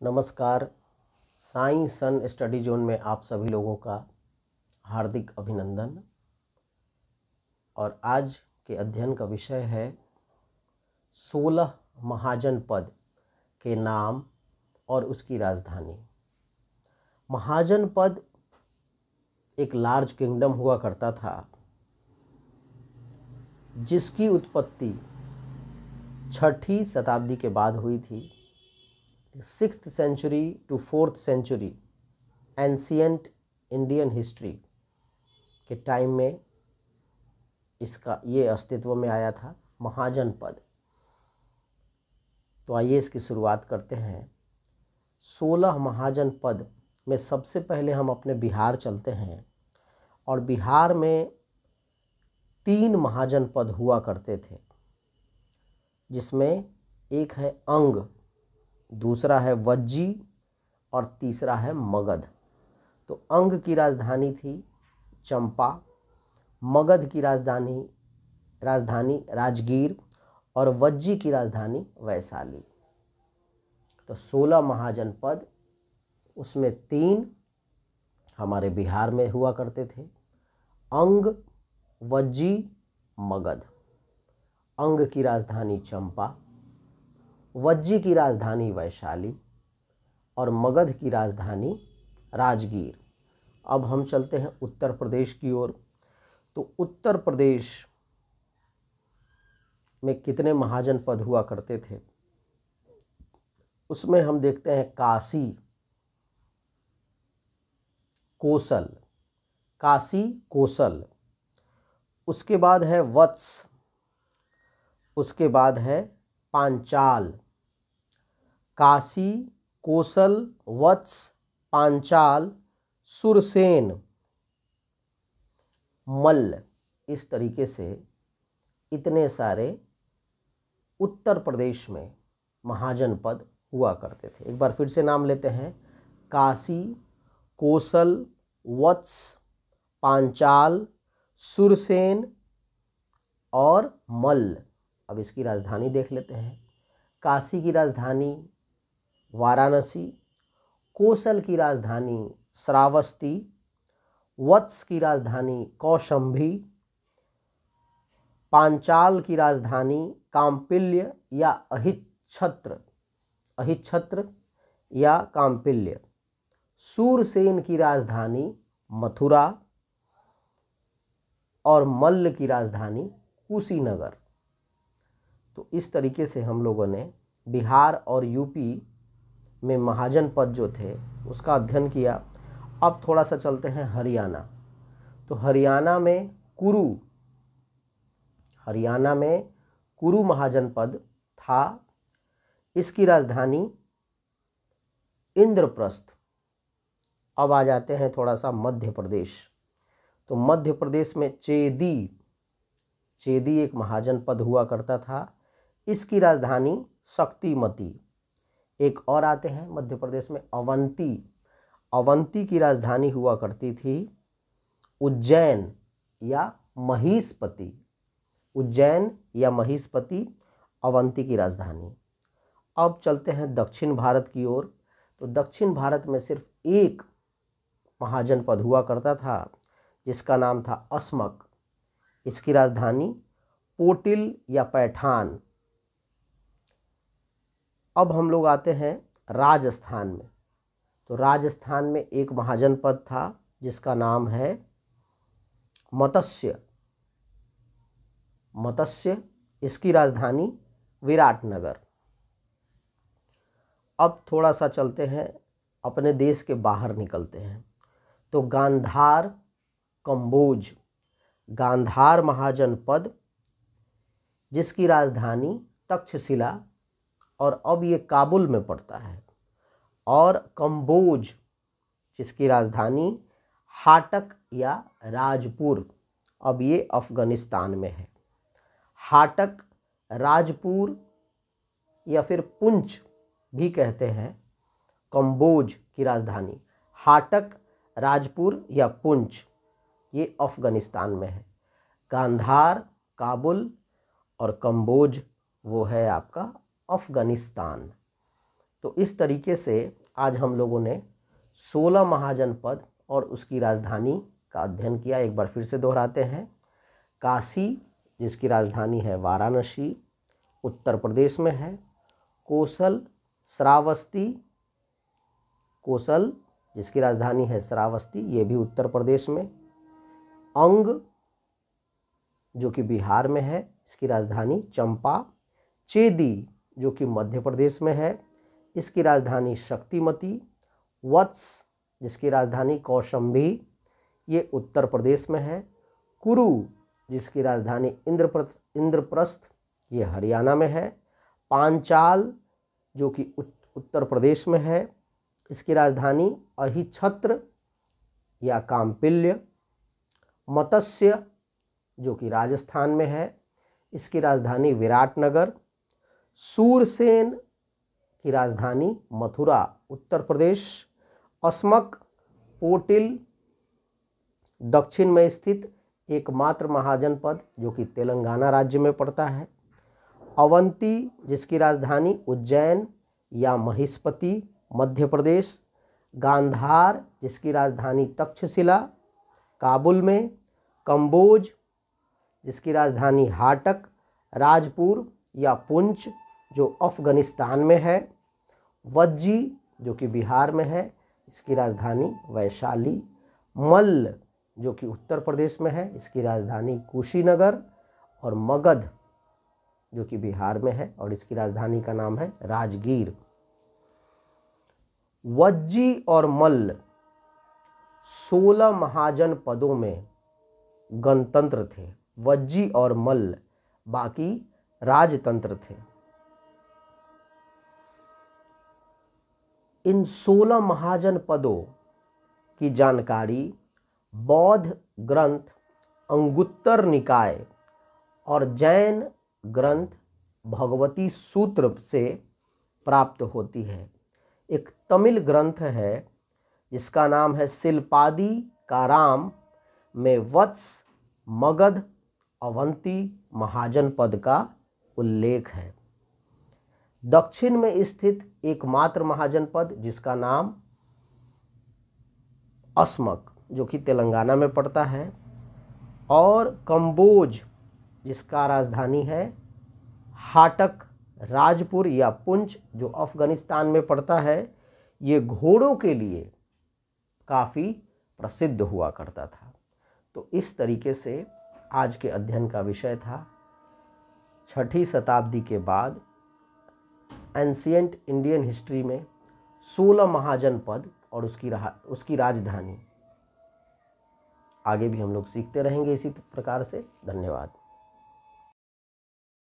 नमस्कार। साई सन study zone में आप सभी लोगों का हार्दिक अभिनंदन। और आज के अध्ययन का विषय है 16 महाजनपद के नाम और उसकी राजधानी। महाजनपद एक लार्ज किंगडम हुआ करता था जिसकी उत्पत्ति 6ठी शताब्दी के बाद हुई थी। 6th century to 4th century ancient Indian history के टाइम में ये अस्तित्व में आया था महाजनपद। तो आइए इसकी शुरुआत करते हैं। 16 महाजनपद में सबसे पहले हम अपने बिहार चलते हैं और बिहार में 3 महाजनपद हुआ करते थे, जिसमें एक है अंग, दूसरा है वज्जी और तीसरा है मगध। तो अंग की राजधानी थी चंपा, मगध की राजधानी राजगीर और वज्जी की राजधानी वैशाली। तो 16 महाजनपद, उसमें 3 हमारे बिहार में हुआ करते थे, अंग, वज्जी, मगध। अंग की राजधानी चंपा, वज्जी की राजधानी वैशाली और मगध की राजधानी राजगीर। अब हम चलते हैं उत्तर प्रदेश की ओर। तो उत्तर प्रदेश में कितने महाजनपद हुआ करते थे, उसमें हम देखते हैं काशी, कोसल, उसके बाद है वत्स, उसके बाद है पांचाल। काशी, कोसल, वत्स, पांचाल, सुरसेन, मल्ल। इस तरीके से इतने सारे उत्तर प्रदेश में महाजनपद हुआ करते थे। एक बार फिर से नाम लेते हैं। काशी, कोसल, वत्स, पांचाल, सुरसेन और मल्ल। अब इसकी राजधानी देख लेते हैं। काशी की राजधानी वाराणसी, कोसल की राजधानी श्रावस्ती, वत्स की राजधानी कौशंभी, पांचाल की राजधानी काम्पिल्य या अहिच्छत्र या काम्पिल्य, सूरसेन की राजधानी मथुरा और मल्ल की राजधानी कुशीनगर। तो इस तरीके से हम लोगों ने बिहार और यूपी में महाजनपद जो थे उसका अध्ययन किया। अब थोड़ा सा चलते हैं हरियाणा। तो हरियाणा में कुरु महाजनपद था। इसकी राजधानी इंद्रप्रस्थ। अब आ जाते हैं थोड़ा सा मध्य प्रदेश। तो मध्य प्रदेश में चेदी एक महाजनपद हुआ करता था। इसकी राजधानी शक्तिमती। एक और आते हैं मध्य प्रदेश में अवंती की राजधानी हुआ करती थी उज्जैन या महिष्पति, अवंती की राजधानी। अब चलते हैं दक्षिण भारत की ओर। तो दक्षिण भारत में सिर्फ एक महाजनपद हुआ करता था जिसका नाम था अस्मक। इसकी राजधानी पोटिल या पैठान। अब हम लोग आते हैं राजस्थान में। तो राजस्थान में एक महाजनपद था जिसका नाम है मत्स्य। इसकी राजधानी विराटनगर। अब थोड़ा सा चलते हैं, अपने देश के बाहर निकलते हैं। तो गांधार महाजनपद, जिसकी राजधानी तक्षशिला और अब ये काबुल में पड़ता है, और कंबोज जिसकी राजधानी हाटक या राजपुर, अब ये अफगानिस्तान में है। हाटक, राजपुर या फिर पुंछ भी कहते हैं। कंबोज की राजधानी हाटक, राजपुर या पुंछ, ये अफगानिस्तान में है। गांधार, काबुल और कंबोज वो है आपका अफगानिस्तान। तो इस तरीके से आज हम लोगों ने 16 महाजनपद और उसकी राजधानी का अध्ययन किया। एक बार फिर से दोहराते हैं। काशी, जिसकी राजधानी है वाराणसी, उत्तर प्रदेश में है। कोसल, जिसकी राजधानी है श्रावस्ती, ये भी उत्तर प्रदेश में। अंग, जो कि बिहार में है, इसकी राजधानी चंपा। चेदी, जो कि मध्य प्रदेश में है, इसकी राजधानी शक्तिमती। वत्स, जिसकी राजधानी कौशाम्बी, ये उत्तर प्रदेश में है। कुरु, जिसकी राजधानी इंद्रप्रस्थ, ये हरियाणा में है। पांचाल, जो कि उत्तर प्रदेश में है, इसकी राजधानी अहिछत्र या काम्पिल्य। मत्स्य, जो कि राजस्थान में है, इसकी राजधानी विराटनगर। सूरसेन की राजधानी मथुरा, उत्तर प्रदेश। अस्मक पोटिल, दक्षिण में स्थित एकमात्र महाजनपद, जो कि तेलंगाना राज्य में पड़ता है। अवंती, जिसकी राजधानी उज्जैन या महिष्मति, मध्य प्रदेश। गांधार, जिसकी राजधानी तक्षशिला, काबुल में। कंबोज, जिसकी राजधानी हाटक, राजपुर या पुंछ, जो अफगानिस्तान में है। वज्जी, जो कि बिहार में है, इसकी राजधानी वैशाली। मल्ल, जो कि उत्तर प्रदेश में है, इसकी राजधानी कुशीनगर। और मगध, जो कि बिहार में है और इसकी राजधानी का नाम है राजगीर। वज्जी और मल्ल 16 महाजनपदों में गणतंत्र थे। वज्जी और मल्ल बाकी राजतंत्र थे। इन 16 महाजनपदों की जानकारी बौद्ध ग्रंथ अंगुत्तर निकाय और जैन ग्रंथ भगवती सूत्र से प्राप्त होती है। एक तमिल ग्रंथ है जिसका नाम है शिल्पादी काराम में वत्स, मगध, अवंती महाजनपद का उल्लेख है। दक्षिण में स्थित एकमात्र महाजनपद जिसका नाम अस्मक, जो कि तेलंगाना में पड़ता है, और कंबोज, जिसका राजधानी है हाटक, राजपुर या पुंछ, जो अफगानिस्तान में पड़ता है, ये घोड़ों के लिए काफ़ी प्रसिद्ध हुआ करता था। तो इस तरीके से आज के अध्ययन का विषय था 6ठी शताब्दी के बाद एंशिएंट इंडियन हिस्ट्री में 16 महाजनपद और उसकी राजधानी। आगे भी हम लोग सीखते रहेंगे इसी प्रकार से। धन्यवाद।